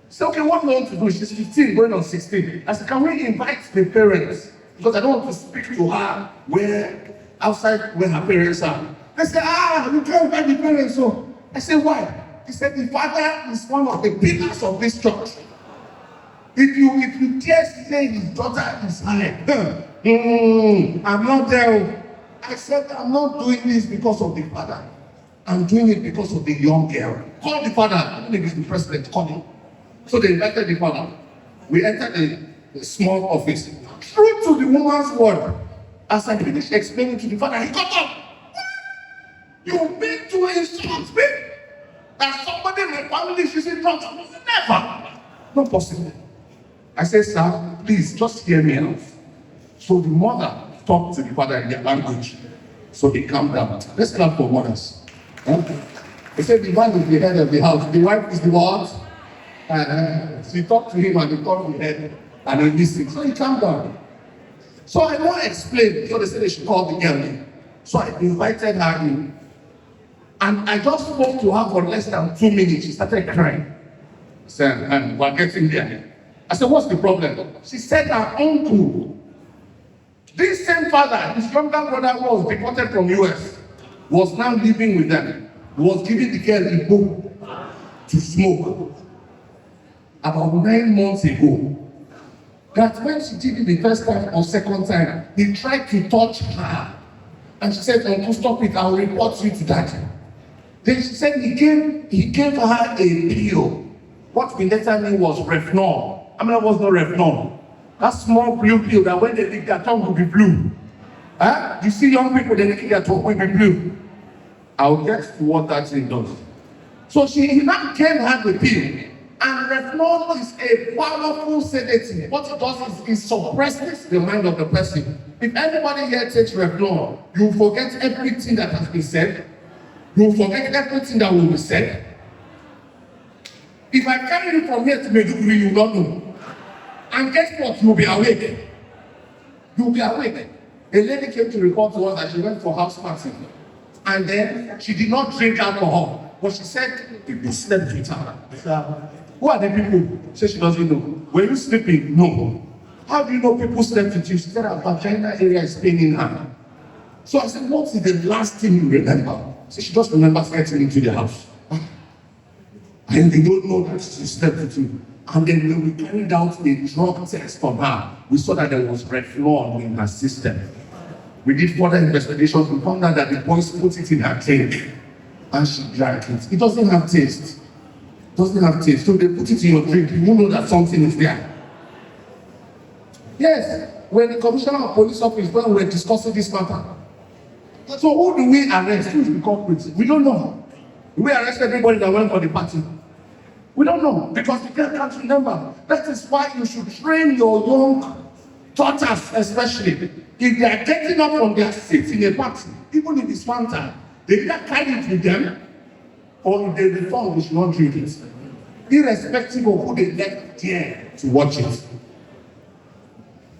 She said, okay, what do you want to do? She's 15, going on 16. I said, can we invite the parents? Because I don't want to speak to her outside where her parents are. They said, you can't invite the parents. So I said, why? He said, the father is one of the pillars of this church. If you dare say his daughter is high, I'm not there. I said, I'm not doing this because of the father. I'm doing it because of the young girl. Call the father. I don't think it's the president. Call him. So they invited the father. We entered the small office. True to the woman's word. As I finished explaining to the father, he got up. You mean to insult me? That somebody in my family should say drugs? Never. Not possible. I said, sir, please just hear me out. So the mother talked to the father in their language. So he calmed down. Let's clap for mothers. He said, the man is the head of the house. The wife is the what? She talked to him and he called the head and he listened. So he calmed down. So I want to explain. So they said they should call the girl in. So I invited her in. And I just spoke to her for less than 2 minutes. She started crying. I said, and we're getting there. I said, what's the problem? She said her uncle, this same father, his younger brother was deported from US, was now living with them, was giving the girl a book to smoke. About 9 months ago, that when she did it the first time or second time, he tried to touch her. And she said, uncle, stop it, I'll report you to daddy. Then she said he gave her a pill. What we later knew was Refnol. I mean, it was not Refnol. That small blue pill that when they lick their tongue will be blue. You see young people, they lick their tongue will be blue. I'll get to what that thing does. So he now gave her the pill. And Refnol is a powerful sedative. What it does is it suppresses the mind of the person. If anybody here takes Refnol, you forget everything that has been said. You forget everything that will be said. If I carry you from here to Maiduguri, you will not know. And guess what? You'll be awake. You'll be awake. A lady came to report to us that she went for house party. And then she did not drink alcohol. But she said people slept with her. Who are the people? She said she doesn't know. Were you sleeping? No. How do you know people slept with you? She said her vagina area is paining her. So I said, what is the last thing you remember? She just remembers getting into the house. And they don't know that she slept with you. And then when we carried out a drug test on her, we saw that there was Refnol in her system. We did further investigations. We found out that the boys put it in her drink. And she drank it. It doesn't have taste. It doesn't have taste. So they put it in your drink. You won't know that something is there. Yes. When the commissioner of police office, when we were discussing this matter. So who do we arrest? Who is the culprit? We don't know. We arrest everybody that went for the party. We don't know because the girl can't remember. That is why you should train your young daughters, especially if they are getting up from their seats in a party, even if it's one time. They either carry it with them, or if they return, they should not drink it. Irrespective of who they left there to watch it.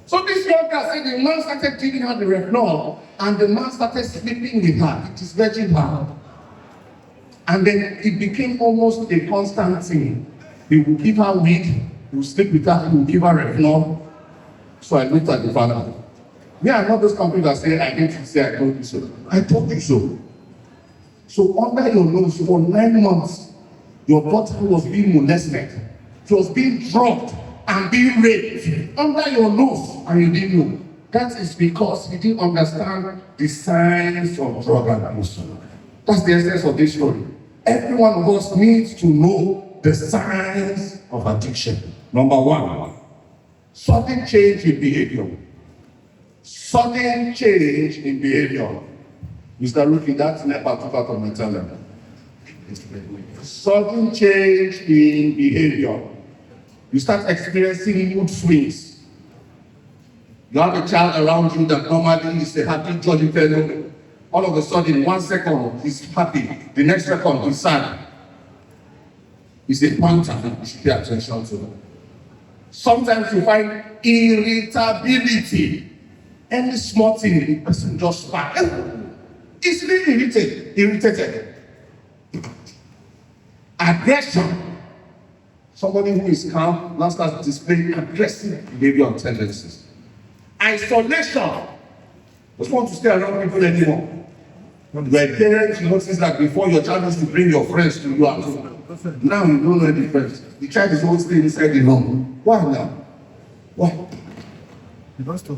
So this young girl said the man started giving her the retinol, and the man started sleeping with her. It is virgin her. And then it became almost a constant thing. He would give her weed, he would sleep with her, he would give her retinol. So I looked at the father. Me, I'm not those companies that say, I hate you, say I told you so. I told you so. So under your nose for 9 months, your daughter was being molested. She was being drugged and being raped under your nose, and you didn't know. That is because you didn't understand the signs of drug abuse. That's the essence of this story. Every one of us needs to know the signs of addiction. Number one, sudden change in behavior. Sudden change in behavior. Mr. Ruki, that's never took out of my talent. Sudden change in behavior. You start experiencing mood swings. You have a child around you that normally is a happy, jolly fellow. All of a sudden, 1 second he's happy, the next second he's sad. It's a pointer you should pay attention to. Sometimes you find irritability. Any small thing, the person just sparks. Easily irritated. Aggression. Somebody who is calm now starts displaying aggressive behavior and tendencies. Isolation. Doesn't want to stay around people anymore. When you are a parent, you notice that before your child used to bring your friends to you at home. Now you don't know any friends. The child is always staying inside the home. Why now? Why?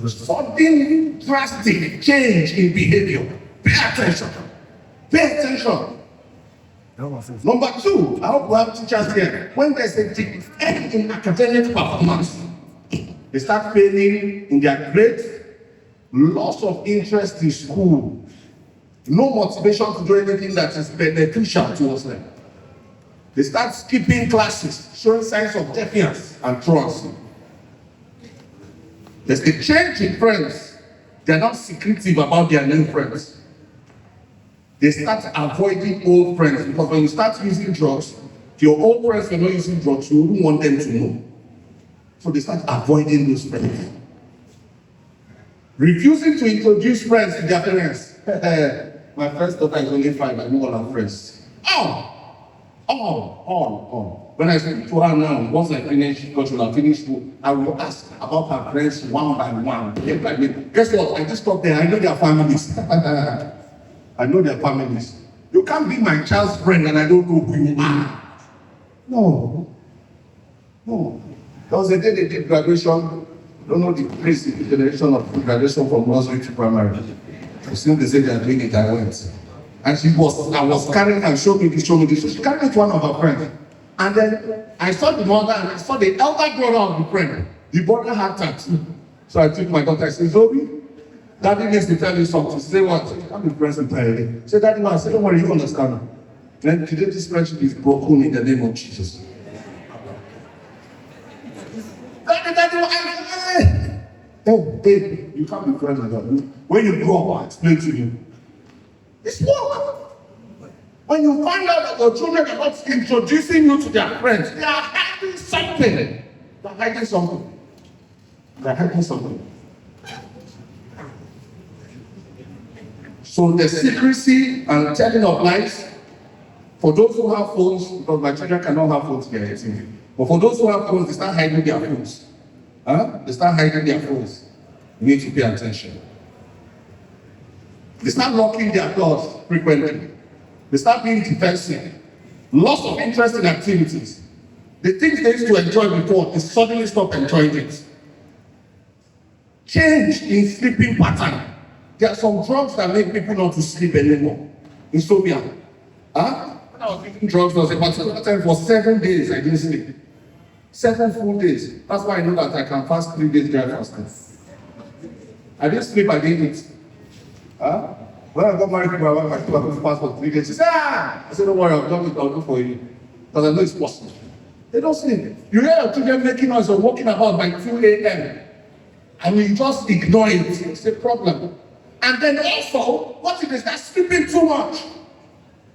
Sudden drastic change in behavior. Pay attention. Pay attention. Number two, I hope we have teachers here. When there's a decline in academic performance, they start failing in their grades, loss of interest in school, no motivation to do anything that is beneficial towards them. They start skipping classes, showing signs of defiance and truancy. There's a change in friends. They're not secretive about their new friends. They start avoiding old friends, because when you start using drugs, if your old friends are not using drugs, you wouldn't want them to know. So they start avoiding those friends. Refusing to introduce friends to their parents. My first daughter is only 5, I know all her friends. When I speak to her now, once I finish, because she'll have finished school, I will ask about her friends one by one. Guess what? I just stop there. I know their families. I know their families. You can't be my child's friend and I don't know who you are. No. There was a day they did graduation. I don't know the place in the generation of graduation from nursery to primary. As soon as they said they are doing it, I went. And I was carrying her, showed me this. So she carried it to one of her friends. And then I saw the mother and I saw the elder brother of the friend. The brother had tattoo. So I took my daughter, I said, Zoe, Daddy needs to tell you something. She said, what? I'm the present entirely. She said, Daddy, I said, don't worry, you understand. Then today this friendship is broken in the name of Jesus. Daddy, hey, you can't be friends with her. When you grow up, I'll explain to you. It's work. When you find out that your children are not introducing you to their friends, they are hiding something. They're hiding something. So the secrecy and telling of lies, for those who have phones, because my children cannot have phones here, but for those who have phones, they start hiding their phones. They start hiding their phones. You need to pay attention. They start locking their doors frequently. They start being defensive. Loss of interest in activities. The things they used to enjoy before, they suddenly stop enjoying it. Change in sleeping pattern. There are some drugs that make people not to sleep anymore. Insomnia. When I was taking drugs, there was a particular time for 7 days I didn't sleep. 7 full days. That's why I know that I can fast 3 days dry fasting. I didn't sleep, I didn't eat. When I got married to my wife, I told her to fast for 3 days. She said, I said, don't worry, I'll do for you. Because I know it's possible. They don't sleep. You hear your children making noise or walking about by 2 a.m. and you just ignore it. It's a problem. And then also, what if they start sleeping too much?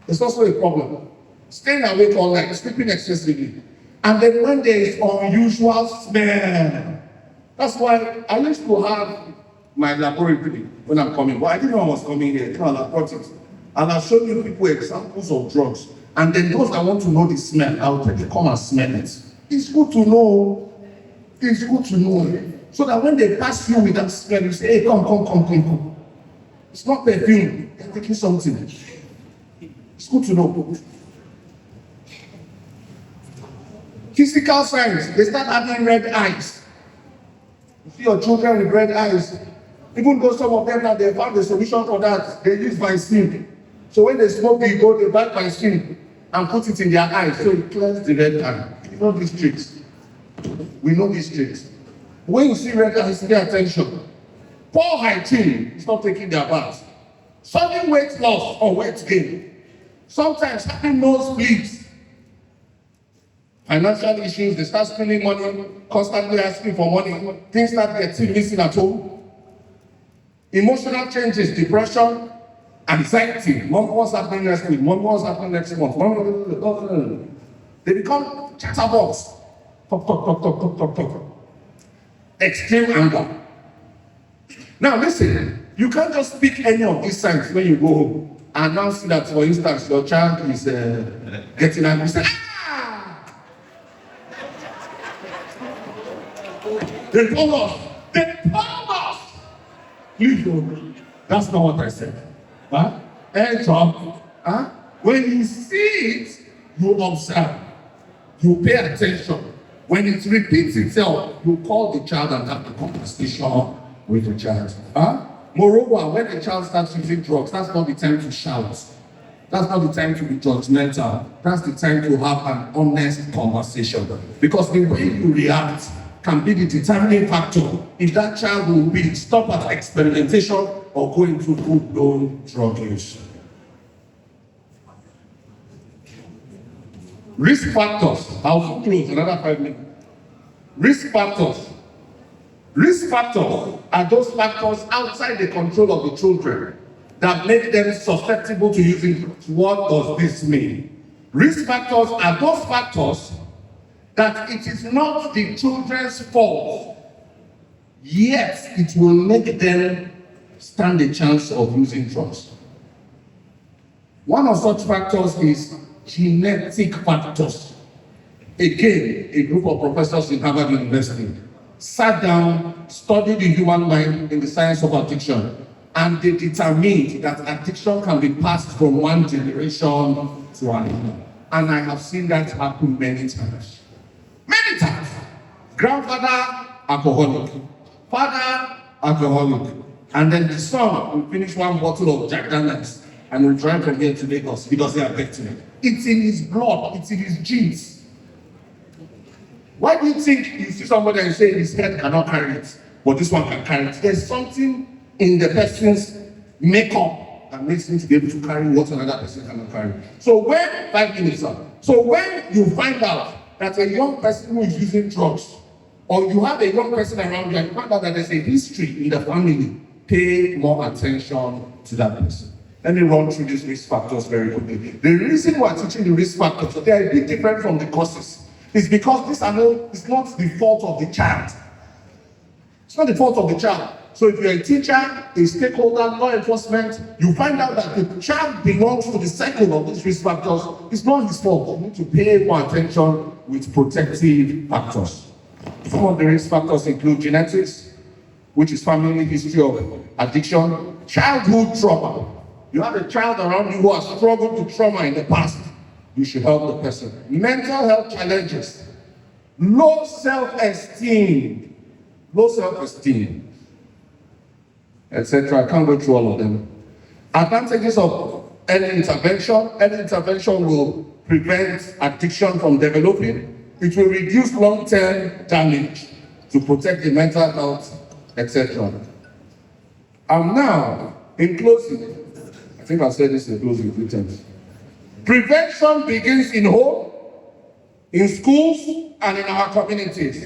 It's also a problem. Staying awake all night, sleeping excessively. And then when there is unusual smell, that's why I used to have my laboratory when I'm coming, but I didn't know I was coming here. I'll brought it. And I'll show you people examples of drugs. And then those that want to know the smell, I'll tell you, come and smell it. It's good to know. It's good to know. So that when they pass you with that smell, you say, hey, come. It's not perfume. They're taking something. It's good to know. Physical signs, they start having red eyes. You see your children with red eyes. Even though some of them now, they found the solution for that, they use Vicin. So when they smoke, they buy Vicin and put it in their eyes, so it clears the red eye. You know these tricks. We know these tricks. When you see red eyes, pay attention. Poor hygiene is not taking their bath. Sudden weight loss or weight gain. Sometimes having nosebleeds. Financial issues, they start spending money, constantly asking for money. Things start getting missing at home. Emotional changes, depression, anxiety. Mom, what's happening next week? Mom, what's happening next month? They become chatterbox. Talk. Extreme anger. Now listen, you can't just pick any of these signs when you go home and now see that, for instance, your child is getting angry. Say, They told us. Please don't. That's not what I said. Huh? Huh? When you see it, you observe. You pay attention. When it repeats itself, you call the child and have the conversation with the child. Huh? Moreover, when the child starts using drugs, that's not the time to shout. That's not the time to be judgmental. That's the time to have an honest conversation. Because the way you react can be the determining factor if that child will be stop at experimentation or go into full-blown drug use. Risk factors. I'll close another 5 minutes. Risk factors. Risk factors are those factors outside the control of the children that make them susceptible to using drugs. What does this mean? Risk factors are those factors that it is not the children's fault, yet it will make them stand a chance of using drugs. One of such factors is genetic factors. Again, a group of professors in Harvard University sat down, studied the human mind in the science of addiction, and they determined that addiction can be passed from one generation to another. And I have seen that happen many times. Many times. Grandfather, alcoholic. Father, alcoholic. And then the son will finish one bottle of Jack Daniels and will drive from here to Lagos. He doesn't affect him. It's in his blood. It's in his genes. Why do you think you see somebody and say his head cannot carry it, but this one can carry it? There's something in the person's makeup that makes him to be able to carry what another person cannot carry. So when 5 minutes up, so when you find out that a young person who is using drugs, or you have a young person around you and you find out that there's a history in the family, pay more attention to that person. Let me run through these risk factors very quickly. The reason we're teaching the risk factors, so they are a bit different from the causes, is because this is not the fault of the child. It's not the fault of the child. So if you're a teacher, a stakeholder, law enforcement, you find out that the child belongs to the cycle of these risk factors. It's not his fault. You need to pay more attention with protective factors. Some of the risk factors include genetics, which is family history of addiction, childhood trauma. You have a child around you who has struggled with trauma in the past. You should help the person. Mental health challenges, low self-esteem, etc. I can't go through all of them. Advantages of early intervention. Early intervention will prevent addiction from developing. It will reduce long-term damage to protect the mental health, etc. And now, in closing, I think I've said this in closing 3 times. Prevention begins in home, in schools, and in our communities.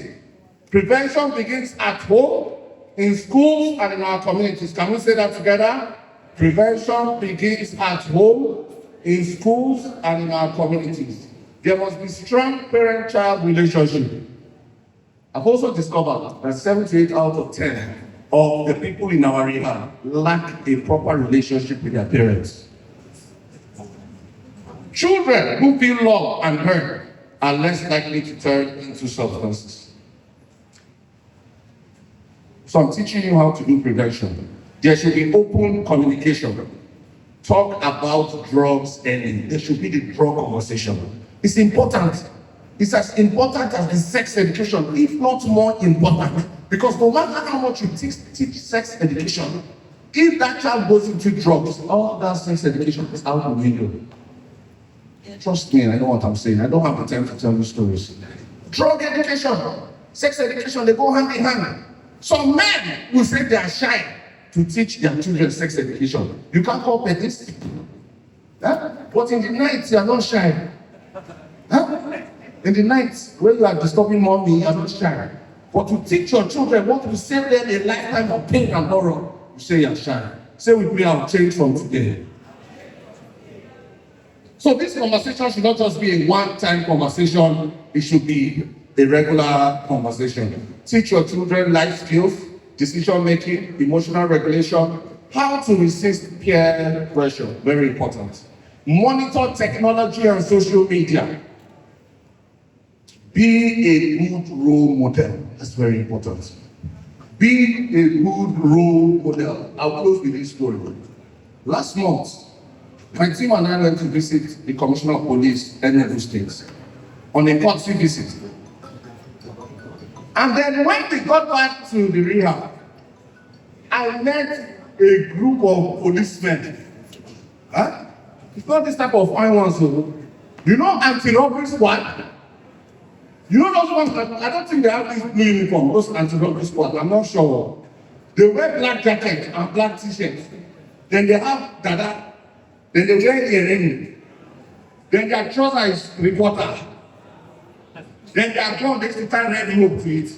Prevention begins at home, in schools, and in our communities. Can we say that together? Prevention begins at home, in schools and in our communities. There must be strong parent-child relationship. I've also discovered that 7 to 8 out of 10 of the people in our rehab lack a proper relationship with their parents. Children who feel loved and heard are less likely to turn into substances. So I'm teaching you how to do prevention. There should be open communication. Talk about drugs early. There should be the drug conversation. It's important. It's as important as the sex education, if not more important. Because no matter how much you teach sex education, if that child goes into drugs, all that sex education is out the window. Trust me, I know what I'm saying. I don't have the time to tell you stories. Drug education, sex education, they go hand in hand. Some men will say they are shy to teach their children sex education. You can't call this. Huh? But in the night, you are not shy. Huh? In the night, when you are disturbing mommy, you are not shy. But to teach your children what will save them a lifetime of pain and horror, you say you are shy. Say with me, I'll change from today. So this conversation should not just be a one-time conversation, it should be a regular conversation. Teach your children life skills, decision-making, emotional regulation, how to resist peer pressure, very important. Monitor technology and social media. Be a good role model, that's very important. Be a good role model. I'll close with this story. Last month, my team and I went to visit the Commissioner of Police in Enugu State on a courtesy visit. And then when we got back to the rehab, I met a group of policemen. Huh? It's not this type of fine ones. So. You know anti-robbery squad? You know those ones that, I don't think they have this blue uniform, those anti-robbery squad, I'm not sure. They wear black jackets and black t-shirts. Then they have dada. Then they wear earring. Then their trouser is reporter. Then their gun, they still tie red rope to it.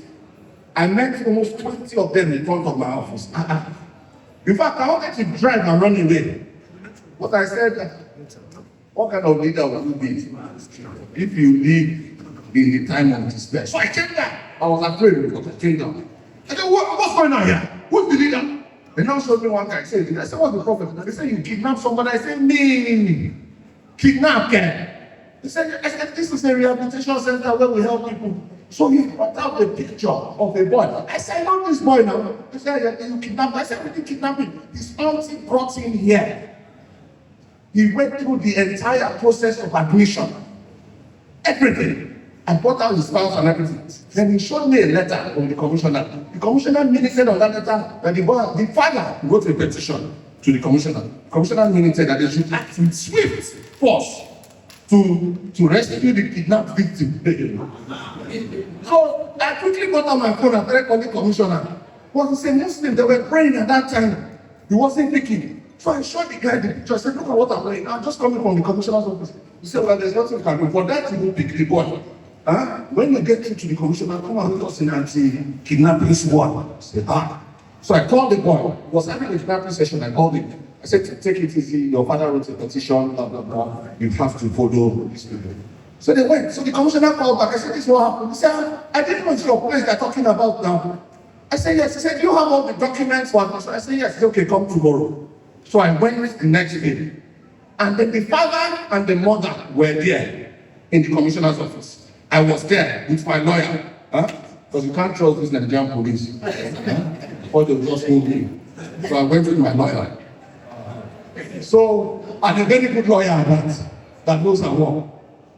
I met almost 20 of them in front of my office. In fact, I wanted to drive and run away. But I said, what kind of leader will you be if you live in the time of despair? So I came down. I was afraid because I came down. I said, what's going on here? Who's the leader? They now showed me one guy. I said, what's the problem? They said, you kidnapped somebody. I said, me. Kidnap them. They said, this is a rehabilitation center where we help people. So he brought out a picture of a boy. I said, I know this boy now. He said, you kidnapped him. I said, we didn't kidnap him. His auntie brought him here. He went through the entire process of admission. Everything. I brought out his files and everything. Then he showed me a letter from the commissioner. The commissioner minuted on that letter that the father wrote a petition to the commissioner. The commissioner minuted that they should act with swift force to rescue the kidnapped victim. So I quickly got on my phone and started calling the commissioner. But he's a Muslim, they were praying at that time. He wasn't picking. So I showed the guy the picture. I said, look at what I'm doing. I'm just coming from the commissioner's office. He said, well, there's nothing you can do. For that, you will pick the boy. Huh? When you get through to the commissioner, come and meet us in anti-kidnapping squad. I said, So I called the boy. He was having a kidnapping session. I called him. I said, take it easy. Your father wrote a petition, blah, blah, blah. You have to follow these people. So they went. So the commissioner called back. I said, this is what happened. He said, I didn't know it's your place they're talking about now. I said, yes. He said, do you have all the documents for us? I said, yes. He said, okay, come tomorrow. So I went the next day. And then the father and the mother were there in the commissioner's office. I was there with my lawyer. Because you can't trust this Nigerian police. Or they'll just move me. So I went with my lawyer. So, and a very good lawyer that knows her work.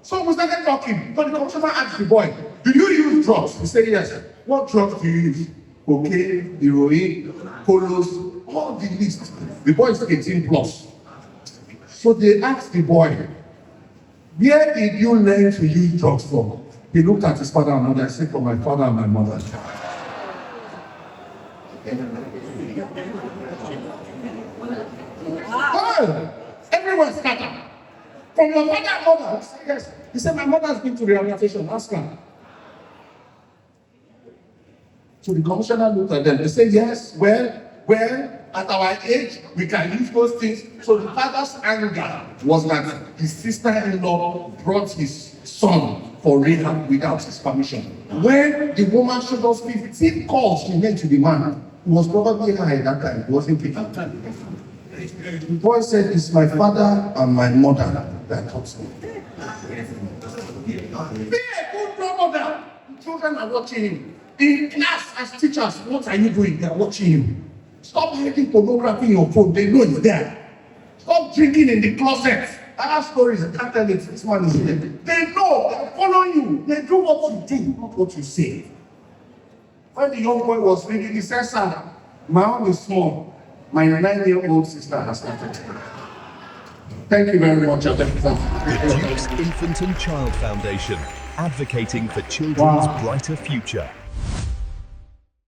So we started talking. But the commissioner asked the boy, do you use drugs? He said, yes. What drugs do you use? Cocaine, heroin, polos, all the list. The boy is 18 plus. So they asked the boy, where did you learn to use drugs from? He looked at his father and mother. I said, from my father and my mother. Oh, everyone scattered. From your father and mother. I said, yes. He said, my mother has been to rehabilitation. Ask her. So the commissioner looked at them. They said, yes, well, At our age, we can use those things. So the father's anger was that his sister-in-law brought his son for rehab without his permission. When the woman showed us 15 calls she made to the man, he was probably high at that time. He wasn't picking. The boy said, "It's my father and my mother that taught me." Be a good role model. The children are watching him. In class, as teachers, what are you doing? They are watching you. Stop making pornography in your phone. They know it's there. Stop drinking in the closet. I have stories. I can't tell it. This man is there. They know. They follow you. They do what you do, not what you say. When the young boy was reading, he said, "Sir, my own is small. My 9-year-old sister has started." Thank you very much. The Duke's Infant and Child Foundation, advocating for children's brighter future.